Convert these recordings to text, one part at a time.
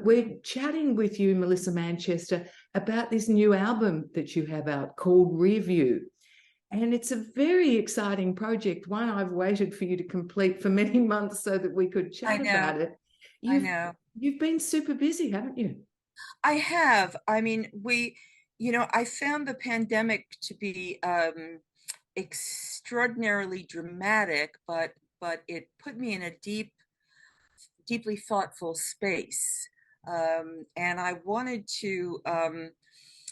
We're chatting with you, Melissa Manchester, about this new album that you have out called Rearview. And it's a very exciting project, one I've waited for you to complete for many months so that we could I chat know, about it. I You've know. you've been super busy, haven't you? I have. I mean, I found the pandemic to be extraordinarily dramatic, but it put me in a deeply thoughtful space. And I wanted to,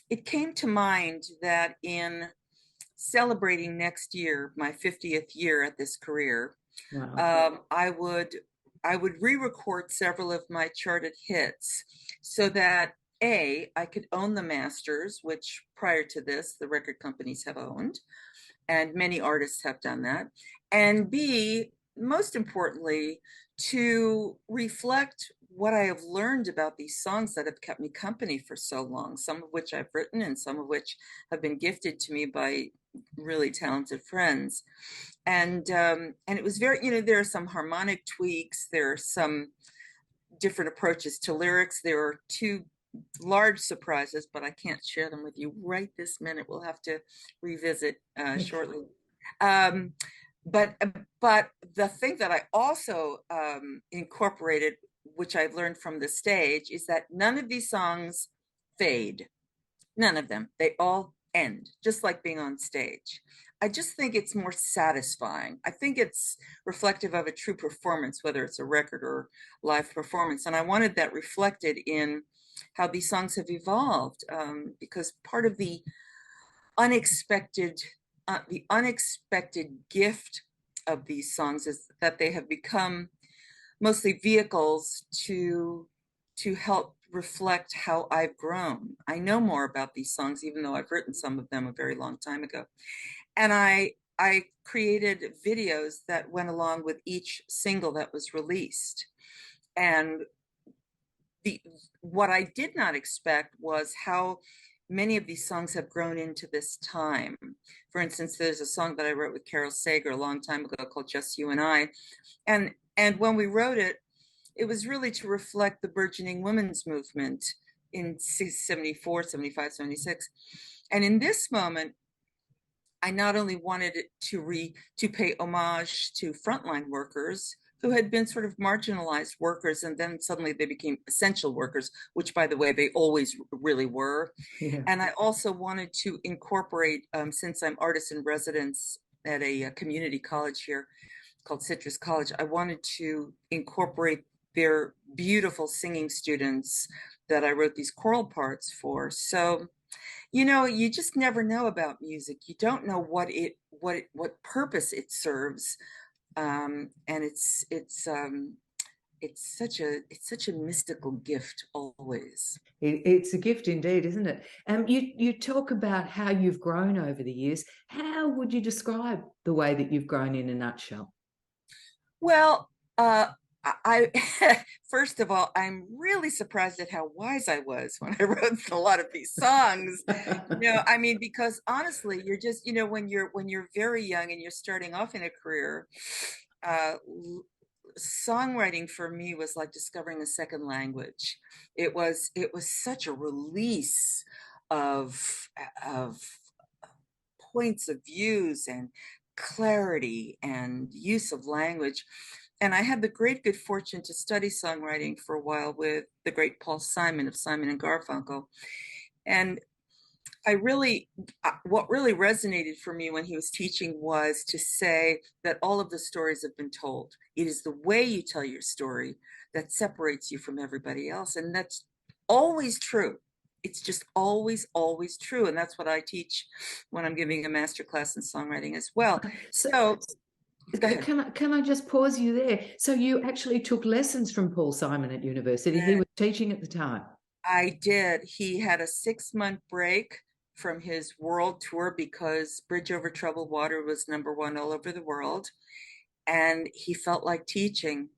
it came to mind that in celebrating next year, my 50th year at this career, Wow. um, I would I would re-record several of my charted hits so that I could own the masters, which prior to this the record companies have owned, and many artists have done that, and B, most importantly, to reflect what I have learned about these songs that have kept me company for so long, some of which I've written and some of which have been gifted to me by really talented friends. And it was very, there are some harmonic tweaks, there are some different approaches to lyrics. There are two large surprises, but I can't share them with you right this minute. We'll have to revisit shortly. Um, but but the thing that I also incorporated, which I've learned from the stage, is that none of these songs fade. None of them. They all end, just like being on stage. I just think it's more satisfying. I think it's reflective of a true performance, whether it's a record or live performance. And I wanted that reflected in how these songs have evolved, because part of unexpected, the unexpected gift of these songs is that they have become mostly vehicles to help reflect how I've grown. I know more about these songs, even though I've written some of them a very long time ago. And I created videos that went along with each single that was released. And the what I did not expect was how many of these songs have grown into this time. For instance, there's a song that I wrote with Carol Sager a long time ago called Just You and I. And when we wrote it, it was really to reflect the burgeoning women's movement in 74, 75, 76. And in this moment, I not only wanted it to pay homage to frontline workers who had been sort of marginalized workers, and then suddenly they became essential workers, which, by the way, they always really were. Yeah. And I also wanted to incorporate, since I'm artist in residence at a community college here called Citrus College, I wanted to incorporate their beautiful singing students that I wrote these choral parts for. So, you just never know about music. You don't know what purpose it serves, and it's such a mystical gift always. It's a gift indeed, isn't it? You talk about how you've grown over the years. How would you describe the way that you've grown in a nutshell? Well, I first of all, I'm really surprised at how wise I was when I wrote a lot of these songs. I mean, because honestly, you're just, when you're very young and you're starting off in a career, uh, songwriting for me was like discovering a second language. It was such a release of of points of views and clarity and use of language. And I had the great good fortune to study songwriting for a while with the great Paul Simon of Simon and Garfunkel. And what really resonated for me when he was teaching was to say that all of the stories have been told. It is the way you tell your story that separates you from everybody else. And that's always true. It's just always, always true. And that's what I teach when I'm giving a master class in songwriting as well. So, So go ahead. can I just pause you there? So you actually took lessons from Paul Simon at university. He Uh, was teaching at the time. I did. He had a 6-month break from his world tour because Bridge Over Troubled Water was #1 all over the world. And he felt like teaching.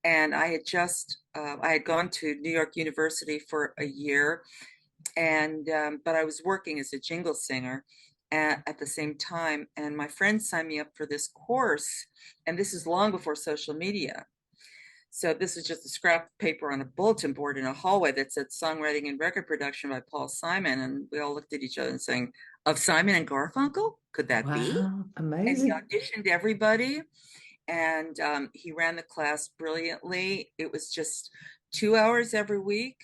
And I had gone to New York University for a year, and but I was working as a jingle singer at the same time. And my friend signed me up for this course, and this is long before social media. So this is just a scrap of paper on a bulletin board in a hallway that said Songwriting and Record Production by Paul Simon. And we all looked at each other and saying, of Simon and Garfunkel? Could that be? Wow, And he amazing. auditioned everybody, and he ran the class brilliantly. It was just 2 hours every week.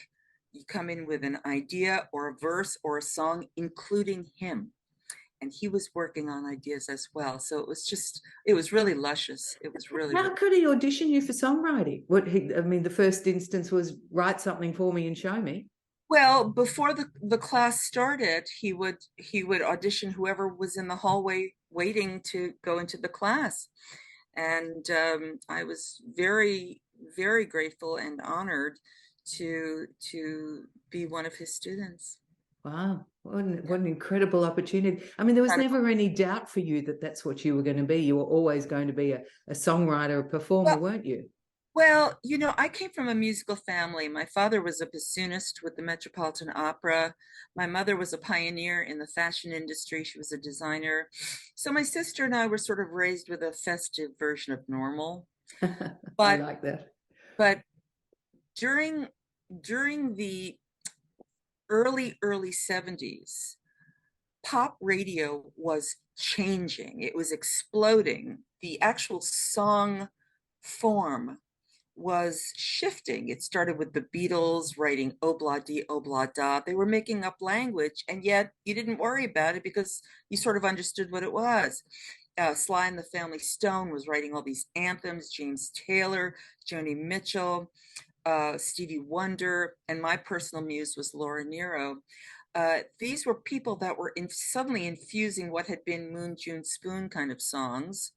You come in with an idea or a verse or a song, including him. And he was working on ideas as well. So it was really luscious. It was really, How really. could he audition you for songwriting? I mean, the first instance was write something for me and show me. Well, before the class started, he would audition whoever was in the hallway waiting to go into the class. And I was very, very grateful and honored to be one of his students. Wow, Yeah. what an incredible opportunity. I mean, there was Kind of- never any doubt for you that that's what you were going to be. You were always going to be a songwriter, a performer, Well, weren't you? well, I came from a musical family. My father was a bassoonist with the Metropolitan Opera. My mother was a pioneer in the fashion industry. She was a designer. So my sister and I were sort of raised with a festive version of normal. I But like that. but during the early 70s, pop radio was changing. It was exploding. The actual song form was shifting. It started with the Beatles writing obla di obla da. They were making up language, and yet you didn't worry about it because you sort of understood what it was. Sly and the Family Stone was writing all these anthems, James Taylor, Joni Mitchell, Stevie Wonder, and my personal muse was Laura Nyro. These were people that were suddenly infusing what had been Moon, June, Spoon kind of songs,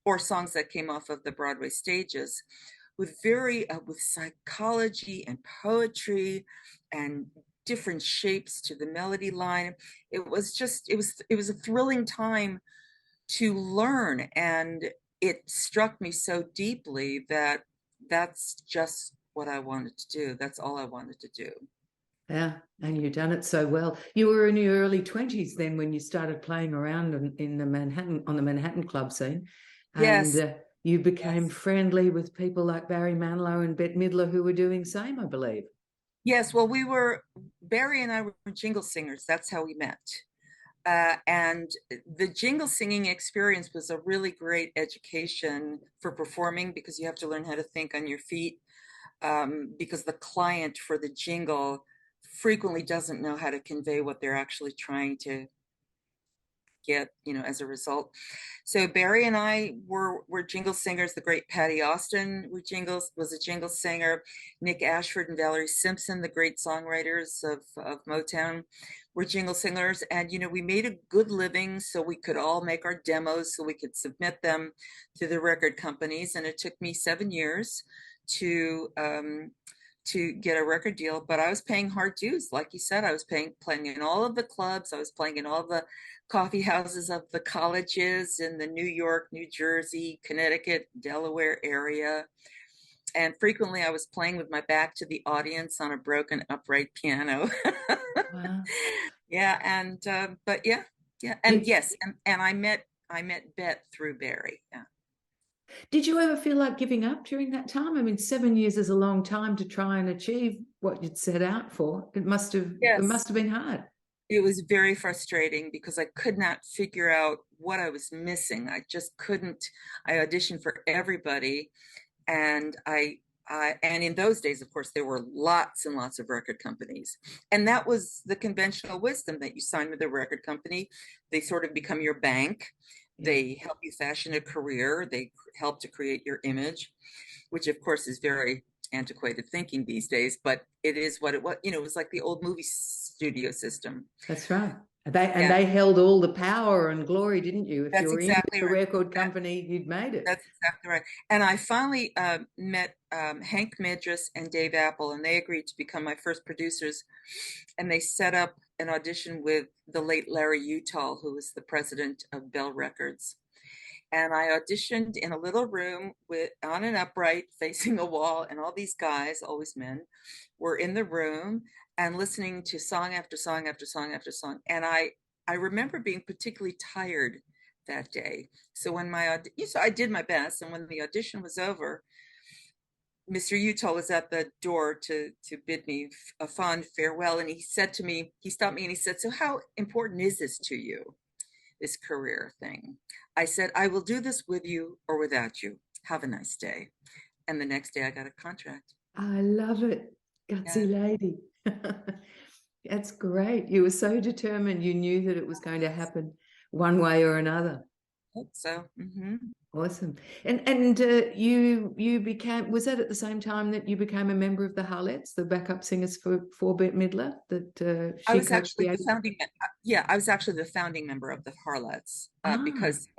or songs that came off of the Broadway stages, with with psychology and poetry and different shapes to the melody line. It was a thrilling time to learn, and it struck me so deeply that that's just what I wanted to do. That's all I wanted to do. Yeah, and you've done it so well. You were in your early 20s then when you started playing around in the Manhattan on the Manhattan club scene, and Yes, you became yes. friendly with people like Barry Manilow and Bette Midler who were doing same, I believe. Yes, well, Barry and I were jingle singers. That's how we met. And the jingle singing experience was a really great education for performing because you have to learn how to think on your feet, because the client for the jingle frequently doesn't know how to convey what they're actually trying to get, as a result. So Barry and I were jingle singers. The great Patty Austin was a jingle singer. Nick Ashford and Valerie Simpson, the great songwriters of Motown, were jingle singers. And we made a good living so we could all make our demos so we could submit them to the record companies. And it took me 7 years to get a record deal, but I was paying hard dues. Like you said, I was playing in all of the clubs. I was playing in all the coffee houses of the colleges in the New York, New Jersey, Connecticut, Delaware area. And frequently I was playing with my back to the audience on a broken upright piano. Wow. Yeah. And, but yeah, yeah. And You, yes. And I met Bette through Barry. Yeah. did you ever feel like giving up during that time? I mean, 7 years is a long time to try and achieve what you'd set out for. It Yes. must have been hard. It was very frustrating because I could not figure out what I was missing. I just couldn't. I auditioned for everybody, and and in those days, of course, there were lots and lots of record companies, and that was the conventional wisdom that you sign with a record company. They sort of become your bank. Yeah. They help you fashion a career. They help to create your image, which of course is very antiquated thinking these days, but it is what it was. It was like the old movie studio system. That's right. They Yeah, held all the power and glory, didn't you? If you that's were in with exactly the right. record company, you'd made it. That's exactly right. And I finally met Hank Midris and Dave Apple, and they agreed to become my first producers. And they set up an audition with the late Larry Utall, who was the president of Bell Records. And I auditioned in a little room on an upright facing a wall, and all these guys, always men, were in the room and listening to song after song after song after song. And I remember being particularly tired that day. So when so I did my best, and when the audition was over, Mr. Utah was at the door to bid me a fond farewell, and he said to me, he stopped me and he said, "So how important is this to you, this career thing?" I said, "I will do this with you or without you. Have a nice day." And the next day I got a contract. I love it. Yeah, Gutsy lady. That's great. You were so determined. You knew that it was going to happen one way or another. I hope so. Mm-hmm. Awesome. And you became, was that at the same time that you became a member of the Harlettes, the backup singers for Bette Midler that I she was actually the co-created? yeah, I was actually the founding member of the Harlots, Ah, because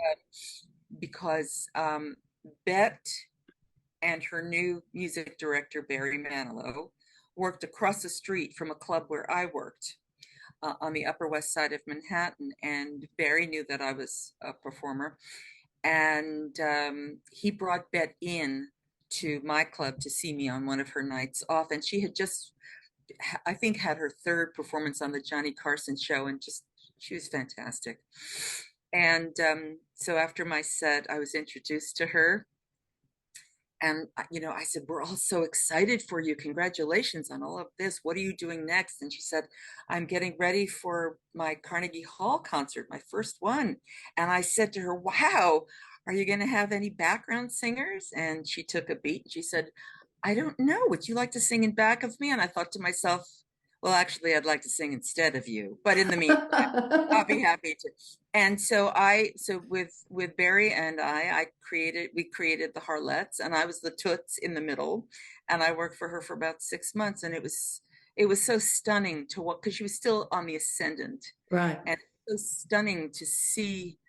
Bette and her new music director, Barry Manilow, worked across the street from a club where I worked, on the Upper West Side of Manhattan. And Barry knew that I was a performer. And he brought Bette in to my club to see me on one of her nights off. And she had just, I think, had her third performance on the Johnny Carson show, and just, she was fantastic. And so after my set, I was introduced to her, and I said, "We're all so excited for you. Congratulations on all of this. What are you doing next?" And she said, "I'm getting ready for my Carnegie Hall concert, my first one." And I said to her, "Wow, are you going to have any background singers?" And she took a beat and she said, "I don't know. Would you like to sing in back of me?" And I thought to myself, well, actually, I'd like to sing instead of you. But in the meantime, I'll be happy to. And so with Barry and we created the Harlettes, and I was the toots in the middle, and I worked for her for about 6 months, and it was so stunning to what, because she was still on the ascendant, right. and so stunning to see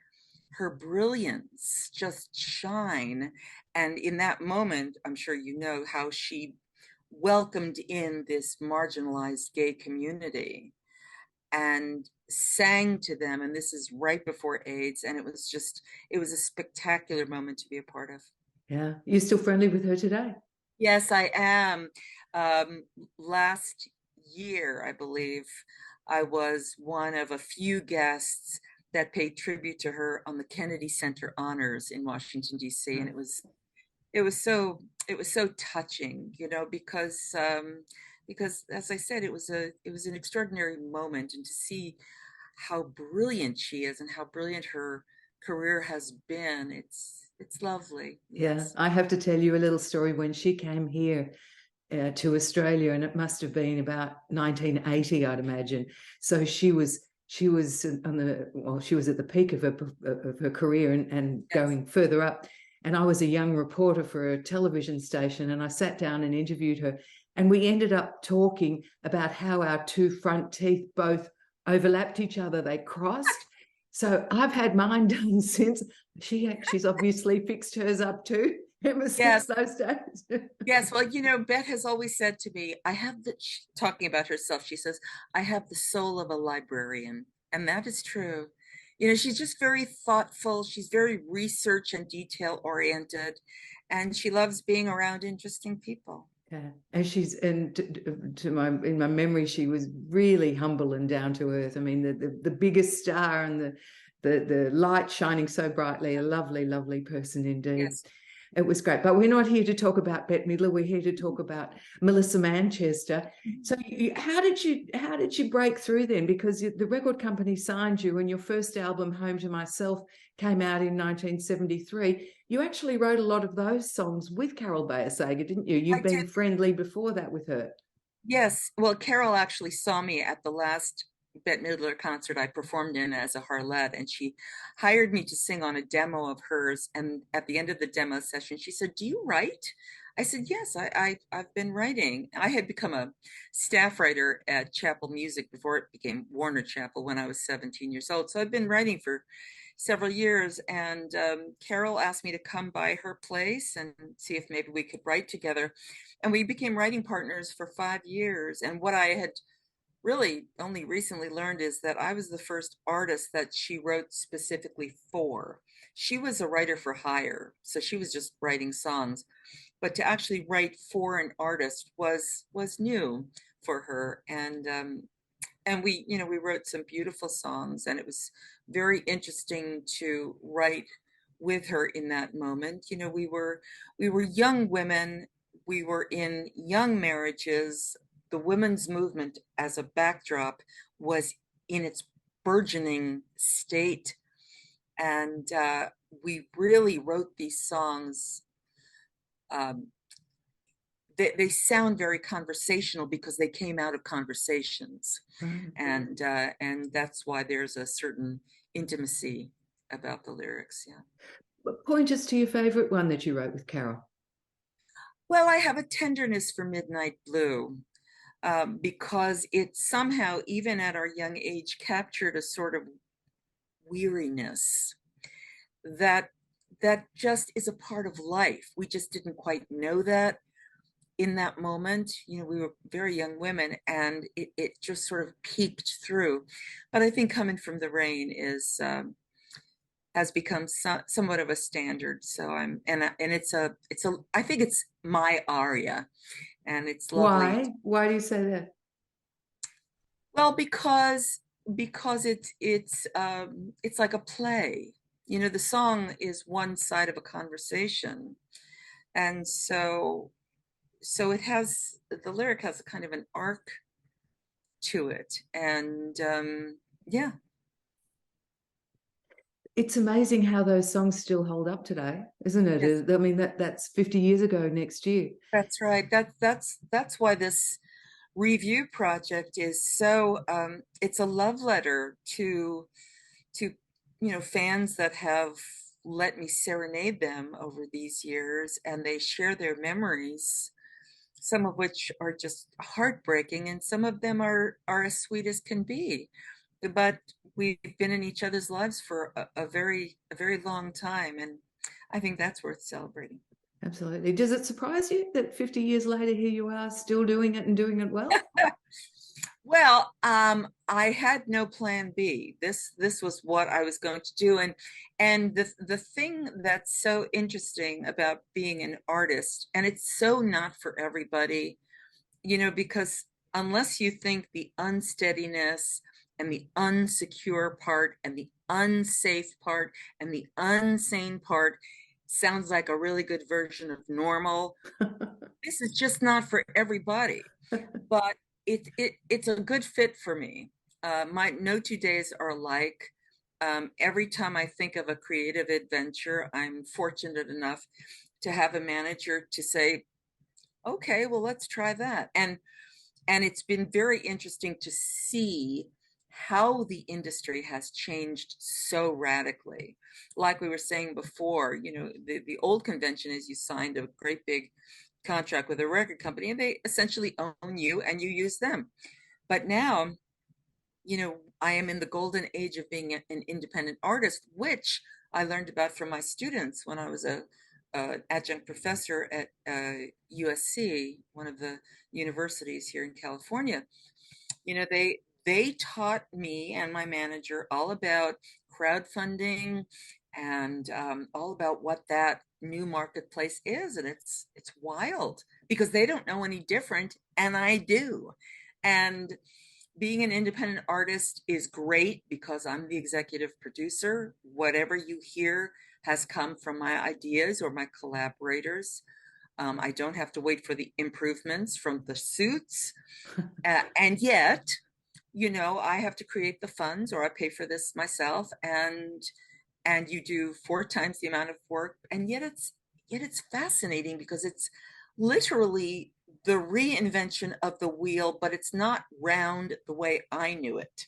her brilliance just shine. And in that moment, I'm sure you know how she welcomed in this marginalized gay community and sang to them. And this is right before AIDS. And it was a spectacular moment to be a part of. Yeah. You're still friendly with her today? Yes, I am. Last year, I believe, I was one of a few guests that paid tribute to her on the Kennedy Center Honors in Washington, D.C. And Right. it was so touching, because as I said, it was an extraordinary moment, and to see how brilliant she is and how brilliant her career has been, it's lovely. Yeah. Yes. I have to tell you a little story. When she came here to Australia, and it must have been about 1980, I'd imagine. So she was on she was at the peak of her career, and Yes. going further up. And I was a young reporter for a television station, and I sat down and interviewed her, and we ended up talking about how our two front teeth both overlapped each other. They crossed. So I've had mine done since. She's obviously fixed hers up too ever since Yes. those days. Yes. Well, Beth has always said to me, talking about herself, she says, "I have the soul of a librarian." And that is true. She's just very thoughtful. She's very research and detail oriented, and she loves being around interesting people. Yeah, and in my memory, she was really humble and down to earth. I mean, the biggest star, and the light shining so brightly. A lovely, lovely person indeed. Yes. It was great. But we're not here to talk about Bette Midler. We're here to talk about Melissa Manchester. So how did you break through then? Because the record company signed you, and your first album, Home to Myself, came out in 1973. You actually wrote a lot of those songs with Carol Bayer Sager, didn't you? I You'd been did. friendly before that with her. Yes. Well, Carol actually saw me at the last Bette Midler concert I performed in as a Harlette, and she hired me to sing on a demo of hers. And at the end of the demo session, she said, "Do you write?" I said, "Yes, I've been writing." I had become a staff writer at Chapel Music before it became Warner Chapel when I was 17 years old. So I've been writing for several years. And Carol asked me to come by her place and see if maybe we could write together. And we became writing partners for 5 years. And what I had really only recently learned is that I was the first artist that she wrote specifically for. She was a writer for hire, so she was just writing songs. But to actually write for an artist was new for her. And we wrote some beautiful songs, and it was very interesting to write with her in that moment. We were young women we were in young marriages, the women's movement as a backdrop was in its burgeoning state. And we really wrote these songs. They sound very conversational because they came out of conversations. Right. And that's why there's a certain intimacy about the lyrics. Yeah. But point us to your favorite one that you wrote with Carol. Well, I have a tenderness for Midnight Blue, because it somehow, even at our young age, captured a sort of weariness that just is a part of life. We just didn't quite know that in that moment. You know, we were very young women, and it just sort of peeked through. But I think Coming from the Rain has become somewhat of a standard. So it's I think it's my aria, and it's lovely. Why do you say that? Well, because it's like a play. You know, the song is one side of a conversation, and so it has, the lyric has a kind of an arc to it, and yeah. It's amazing how those songs still hold up today, isn't it? Yes. I mean, that's 50 years ago next year. That's right. That's why this Rearview project is so, it's a love letter to fans that have let me serenade them over these years, and they share their memories, some of which are just heartbreaking, and some of them are as sweet as can be. But we've been in each other's lives for a very long time, and I think that's worth celebrating. Absolutely. Does it surprise you that 50 years later, here you are still doing it and doing it well? Well, I had no plan B. This was what I was going to do, and the thing that's so interesting about being an artist, and it's so not for everybody, because unless you think the unsteadiness and the unsecure part and the unsafe part and the unsane part sounds like a really good version of normal, this is just not for everybody. But it's a good fit for me. My no 2 days are alike. Every time I think of a creative adventure, I'm fortunate enough to have a manager to say, okay, well, let's try that. And it's been very interesting to see how the industry has changed so radically. Like we were saying before, the old convention is you signed a great big contract with a record company, and they essentially own you and you use them. But now, I am in the golden age of being an independent artist, which I learned about from my students when I was a adjunct professor at USC, one of the universities here in California. They taught me and my manager all about crowdfunding and all about what that new marketplace is. And it's wild because they don't know any different, and I do. And being an independent artist is great because I'm the executive producer. Whatever you hear has come from my ideas or my collaborators. I don't have to wait for the improvements from the suits. And yet, I have to create the funds, or I pay for this myself, and you do 4 times the amount of work, and yet it's fascinating because it's literally the reinvention of the wheel, but it's not round the way I knew it.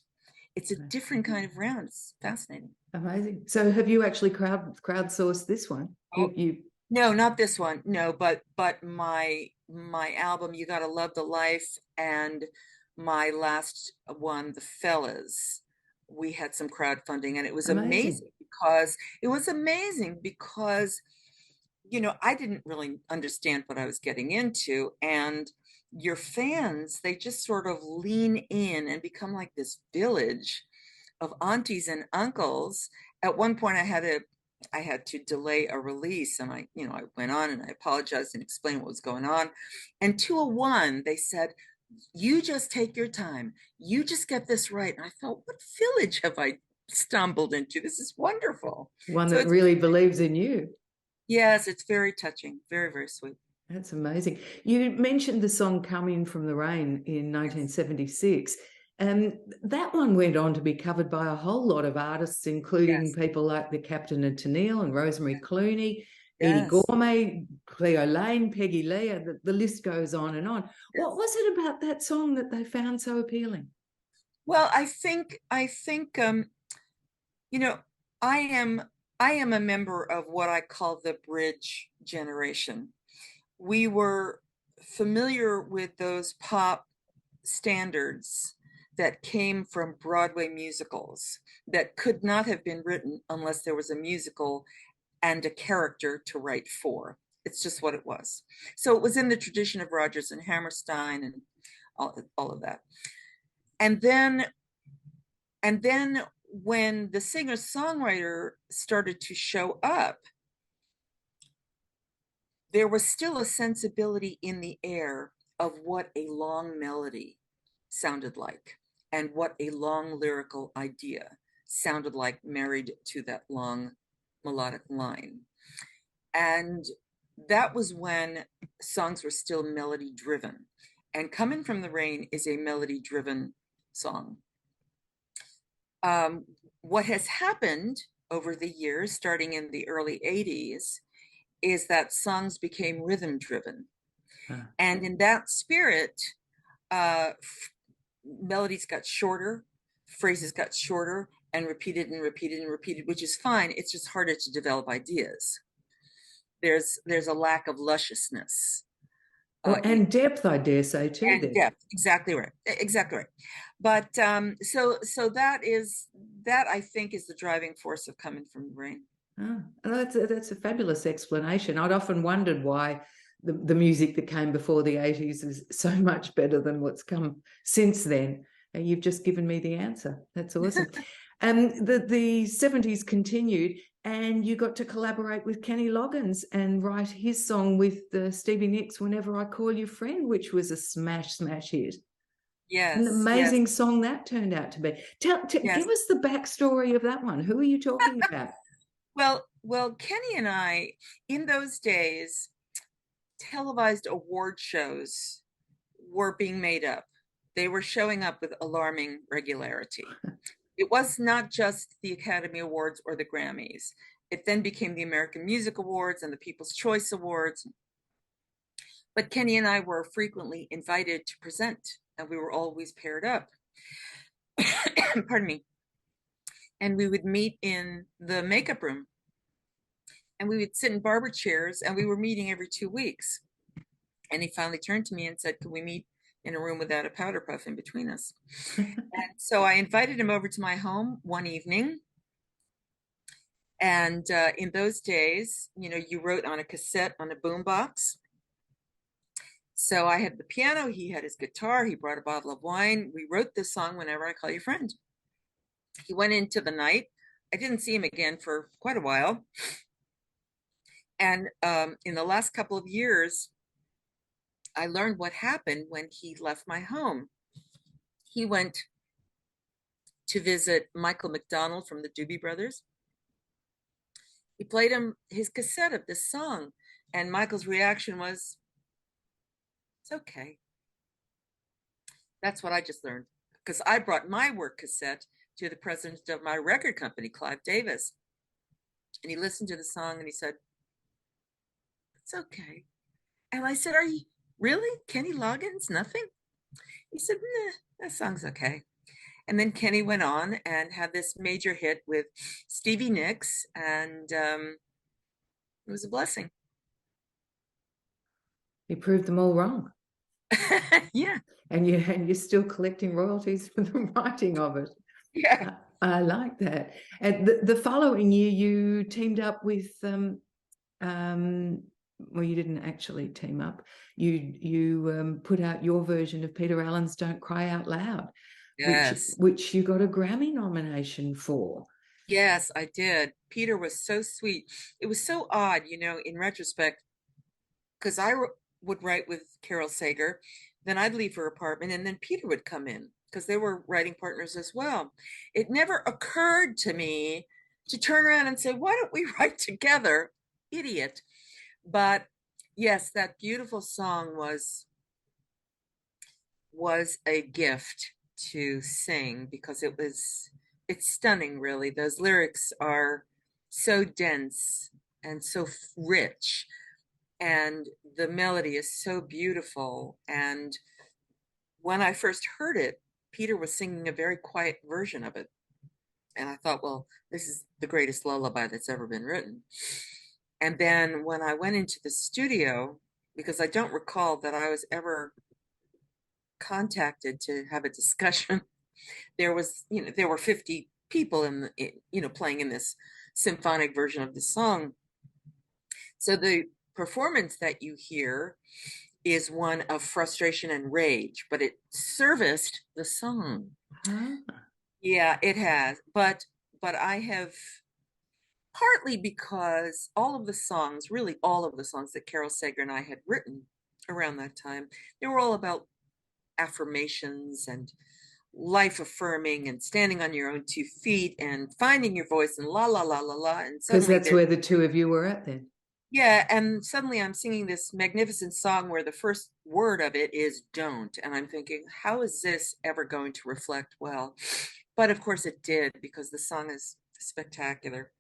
It's a different kind of round. It's fascinating. Amazing. So have you actually crowdsourced this one? No, not this one. No, but my album, You Gotta Love the Life, and my last one, The Fellas, we had some crowdfunding, and it was amazing because I didn't really understand what I was getting into, and your fans, they just sort of lean in and become like this village of aunties and uncles. At one point I had to delay a release, and I went on and I apologized and explained what was going on. And 201, they said, you just take your time. You just get this right. And I thought, what village have I stumbled into? This is wonderful. One that really believes in you. Yes, it's very touching. Very, very sweet. That's amazing. You mentioned the song Coming from the Rain in 1976. And that one went on to be covered by a whole lot of artists, including Yes. people like the Captain and Tennille and Rosemary Clooney, Eddie Yes. Gourmet, Cleo Lane, Peggy Lee. The list goes on and on. Yes. What was it about that song that they found so appealing? Well, I think you know, I am a member of what I call the bridge generation. We were familiar with those pop standards that came from Broadway musicals that could not have been written unless there was a musical and a character to write for. It's just what it was. So it was in the tradition of Rodgers and Hammerstein and all of that. And then when the singer-songwriter started to show up, there was still a sensibility in the air of what a long melody sounded like and what a long lyrical idea sounded like married to that long melodic line. And that was when songs were still melody driven. And Coming from the Rain is a melody driven song. What has happened over the years, starting in the early 80s, is that songs became rhythm driven. And in that spirit, melodies got shorter, phrases got shorter, and repeated and repeated and repeated, which is fine. It's just harder to develop ideas. There's a lack of lusciousness. And depth, I dare say, too. And depth, exactly right, exactly right. But so that I think is the driving force of Coming from the Rain. Oh, that's a fabulous explanation. I'd often wondered why the music that came before the 80s is so much better than what's come since then. And you've just given me the answer. That's awesome. The 70s continued, and you got to collaborate with Kenny Loggins and write his song with Stevie Nicks, Whenever I Call You Friend, which was a smash hit. Yes. An amazing song that turned out to be. Give us the backstory of that one. Who are you talking about? Well, Kenny and I, in those days, televised award shows were being made up. They were showing up with alarming regularity. It was not just the Academy Awards or the Grammys. It then became the American Music Awards and the People's Choice Awards. But Kenny and I were frequently invited to present, and we were always paired up. Pardon me. And we would meet in the makeup room, and we would sit in barber chairs, and we were meeting every 2 weeks. And he finally turned to me and said, "Can we meet in a room without a powder puff in between us?" And so I invited him over to my home one evening. And in those days, you wrote on a cassette on a boombox. So I had the piano, he had his guitar, he brought a bottle of wine. We wrote this song, Whenever I Call You Friend. He went into the night. I didn't see him again for quite a while. And in the last couple of years, I learned what happened when he left my home. He went to visit Michael McDonald from the Doobie Brothers. He played him his cassette of this song, and Michael's reaction was, "It's okay." That's what I just learned, because I brought my work cassette to the president of my record company, Clive Davis. And he listened to the song and he said, "It's okay." And I said, "Are you really? Kenny Loggins, nothing?" He said, "Nah, that song's okay." And then Kenny went on and had this major hit with Stevie Nicks, and it was a blessing. You proved them all wrong. Yeah. And you're still collecting royalties for the writing of it. Yeah. I like that. And the following year, you teamed up with, well, you didn't actually team up. You put out your version of Peter Allen's "Don't Cry Out Loud," Yes. which you got a Grammy nomination for. Yes, I did. Peter was so sweet. It was so odd, in retrospect, because I would write with Carol Sager, then I'd leave her apartment, and then Peter would come in because they were writing partners as well. It never occurred to me to turn around and say, "Why don't we write together?" Idiot. But Yes, that beautiful song was a gift to sing because it's stunning, really. Those lyrics are so dense and so rich, and the melody is so beautiful. And when I first heard it, Peter was singing a very quiet version of it. And I thought, well, this is the greatest lullaby that's ever been written. And then when I went into the studio, because I don't recall that I was ever contacted to have a discussion, there were 50 people playing in this symphonic version of the song. So the performance that you hear is one of frustration and rage, but it serviced the song. Huh? Yeah, it has. But I have, partly because all of the songs, really all of the songs that Carol Sager and I had written around that time, they were all about affirmations and life affirming and standing on your own 2 feet and finding your voice and la la la la la. And Because suddenly that's where the two of you were at then. yeah, and suddenly I'm singing this magnificent song where the first word of it is don't. And I'm thinking, how is this ever going to reflect well? But of course it did, because the song is spectacular.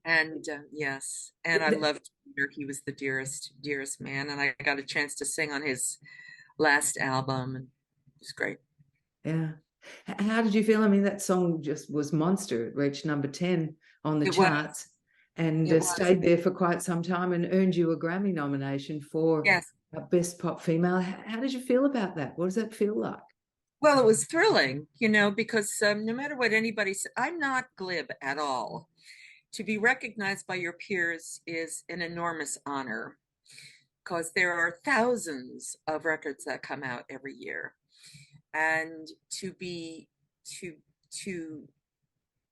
And yes, and I loved Peter. He was the dearest man. And I got a chance to sing on his last album. And it was great. Yeah. How did you feel? I mean, that song just was monster. It reached number 10 on the It was, charts and it was. stayed there for quite some time and earned you a Grammy nomination for Yes. Best Pop Female. How did you feel about that? What does that feel like? Well, it was thrilling, because no matter what anybody said, I'm not glib at all. To be recognized by your peers is an enormous honor, because there are thousands of records that come out every year. And to to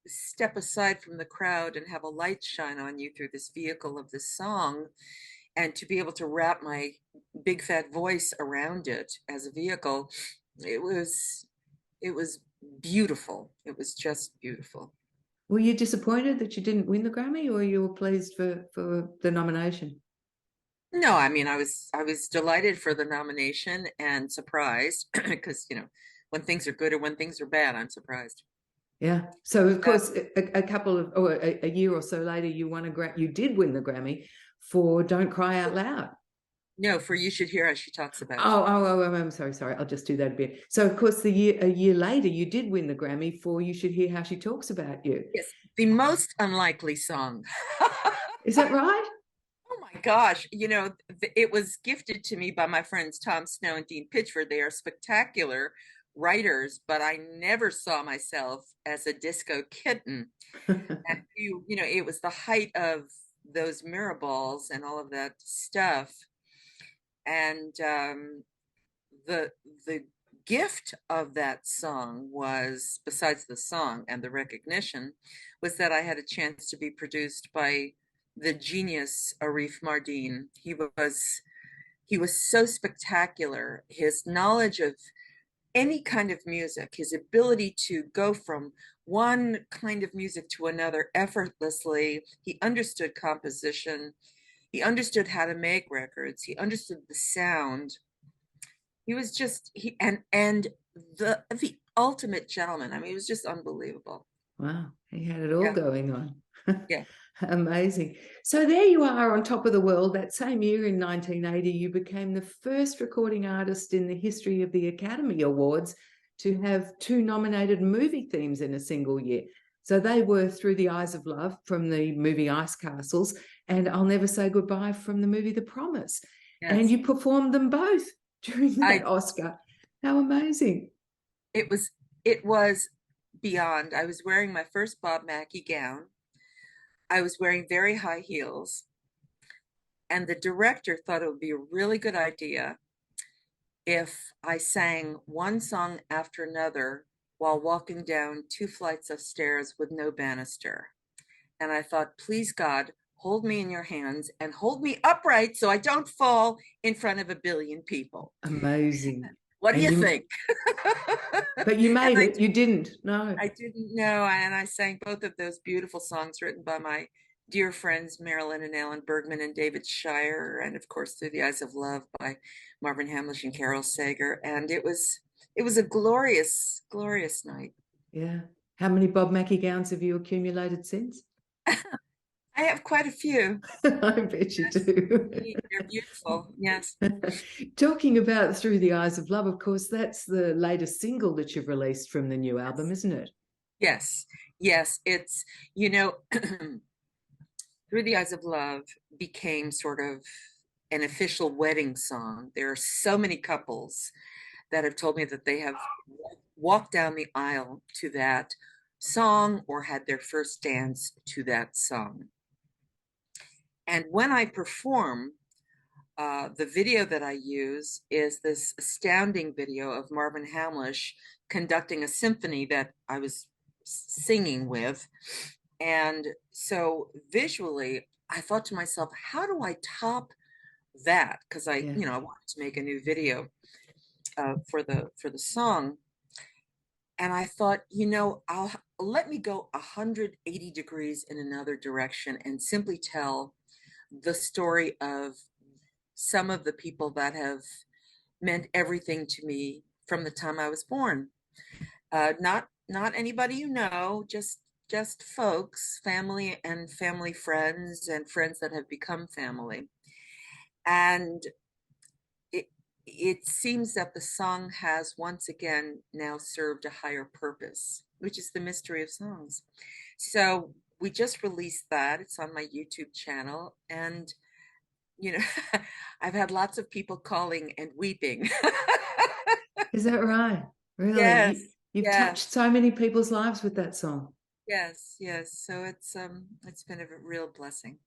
step aside from the crowd and have a light shine on you through this vehicle of this song, and to be able to wrap my big fat voice around it as a vehicle, it was beautiful. It was just beautiful. Were you disappointed that you didn't win the Grammy, or you were pleased for the nomination? No, I mean, I was delighted for the nomination and surprised because, when things are good or when things are bad, I'm surprised. Yeah. So of Uh, course, a couple of or a year or so later, you did win the Grammy for "Don't Cry Out Loud." no, for You Should Hear How She Talks About You. Oh, I'm sorry. I'll just do that a bit. So of course, a year later, you did win the Grammy for "You Should Hear How She Talks About You." Yes, the most unlikely song. Is that right? Oh my gosh, it was gifted to me by my friends Tom Snow and Dean Pitchford. They are spectacular writers, but I never saw myself as a disco kitten. And it was the height of those mirror balls and all of that stuff. And the the gift of that song was, besides the song and the recognition, was that I had a chance to be produced by the genius Arif Mardin. He was so spectacular. His knowledge of any kind of music, his ability to go from one kind of music to another effortlessly. He understood composition. He understood how to make records. He understood the sound. He was just and the ultimate gentleman. I mean, he was just unbelievable. Wow, he had it all Yeah, going on. yeah. Amazing. So there you are on top of the world. That same year in 1980, you became the first recording artist in the history of the Academy Awards to have 2 nominated movie themes in a single year. So they were Through the Eyes of Love from the movie Ice Castles and I'll Never Say Goodbye from the movie The Promise. And Yes. you performed them both during that I Oscar. How amazing. it was it was beyond. I was wearing my first Bob Mackie gown. I was wearing very high heels, and the director thought it would be a really good idea if I sang one song after another while walking down 2 flights of stairs with no banister. And I thought, please God, hold me in your hands and hold me upright so I don't fall in front of a billion people. Amazing. What do And you you, think? but you And made it. You didn't. No. I didn't know. And I sang both of those beautiful songs written by my dear friends Marilyn and Alan Bergman and David Shire, and of course Through the Eyes of Love by Marvin Hamlish and Carol Sager. And it was a glorious, glorious night. Yeah. How many Bob Mackie gowns have you accumulated since? I have quite a few. I bet you Yes, do. they're beautiful. Yes. Talking about Through the Eyes of Love, of course, that's the latest single that you've released from the new album, isn't it? Yes. Yes. It's, you know, Through the Eyes of Love became sort of an official wedding song. There are so many couples that have told me that they have walked down the aisle to that song or had their first dance to that song. And when I perform, the video that I use is this astounding video of Marvin Hamlish conducting a symphony that I was singing with. And so visually, I thought to myself, how do I top that? Because I wanted to make a new video for the song. And I thought, I'll let me go 180 degrees in another direction and simply tell the story of some of the people that have meant everything to me from the time I was born. Not anybody just folks, family and family friends and friends that have become family. And it seems that the song has once again now served a higher purpose, which is the mystery of songs. So we just released that. It's on my YouTube channel. And, I've had lots of people calling and weeping. Is that right? Really? Yes. You've Yes. touched so many people's lives with that song. Yes. Yes. So it's been a real blessing.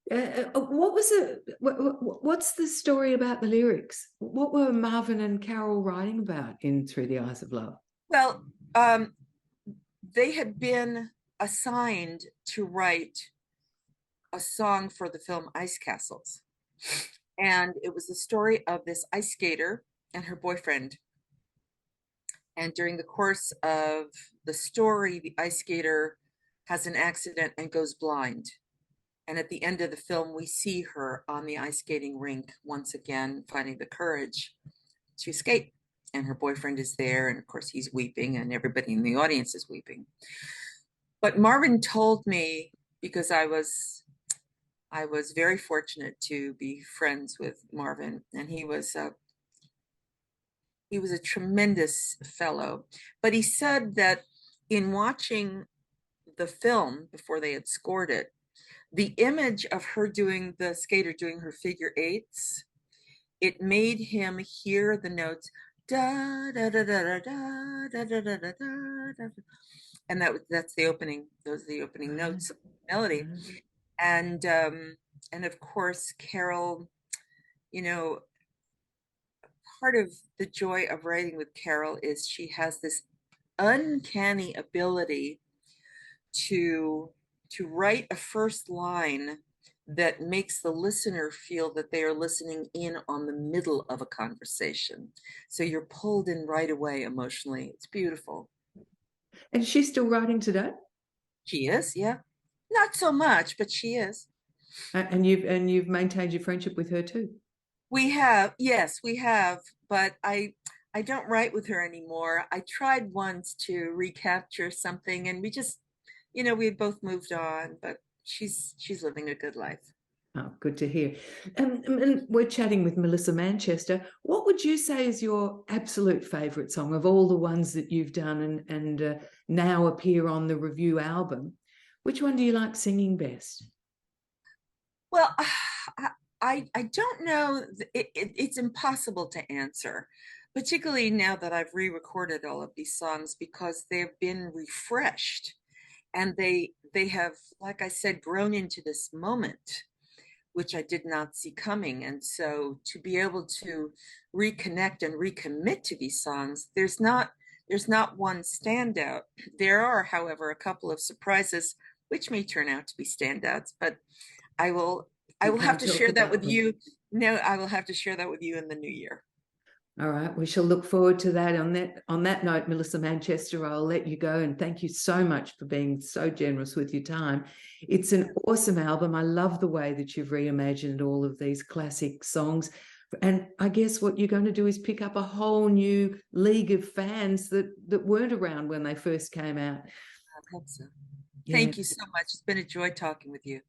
What was it? What's the story about the lyrics? What were Marvin and Carol writing about in Through the Eyes of Love? Well, they had been assigned to write a song for the film Ice Castles. And it was the story of this ice skater and her boyfriend. And during the course of the story, the ice skater has an accident and goes blind. And at the end of the film, we see her on the ice skating rink once again, finding the courage to skate. And her boyfriend is there. And of course, he's weeping, and everybody in the audience is weeping. But Marvin told me, because I was very fortunate to be friends with Marvin, and he was a tremendous fellow. But he said that in watching the film before they had scored it, the image of her doing the skater doing her figure eights, it made him hear the notes da da da da da da da da da da, and that's the opening. Those are the opening notes of the melody. And of course, Carol, part of the joy of writing with Carol is she has this uncanny ability to write a first line that makes the listener feel that they are listening in on the middle of a conversation. So you're pulled in right away emotionally. It's beautiful. And she's still writing today? She is, yeah. Not so much, but she is. And you've maintained your friendship with her too? We have, yes, we have. But I don't write with her anymore. I tried once to recapture something, and we just, we had both moved on. But she's living a good life. Oh, good to hear. And we're chatting with Melissa Manchester. What would you say is your absolute favourite song of all the ones that you've done and now appear on the Rearview album? Which one do you like singing best? Well, I don't know. It's impossible to answer, particularly now that I've re-recorded all of these songs, because they've been refreshed and they have, like I said, grown into this moment, which I did not see coming. And so to be able to reconnect and recommit to these songs, there's not one standout. There are, however, a couple of surprises which may turn out to be standouts, but I will have to share that with you. No, I will have to share that with you in the new year. All right, we shall look forward to that. On that note, Melissa Manchester, I'll let you go, and thank you so much for being so generous with your time. It's an awesome album. I love the way that you've reimagined all of these classic songs. And I guess what you're going to do is pick up a whole new league of fans that weren't around when they first came out. I hope so. Yeah. Thank you so much. It's been a joy talking with you.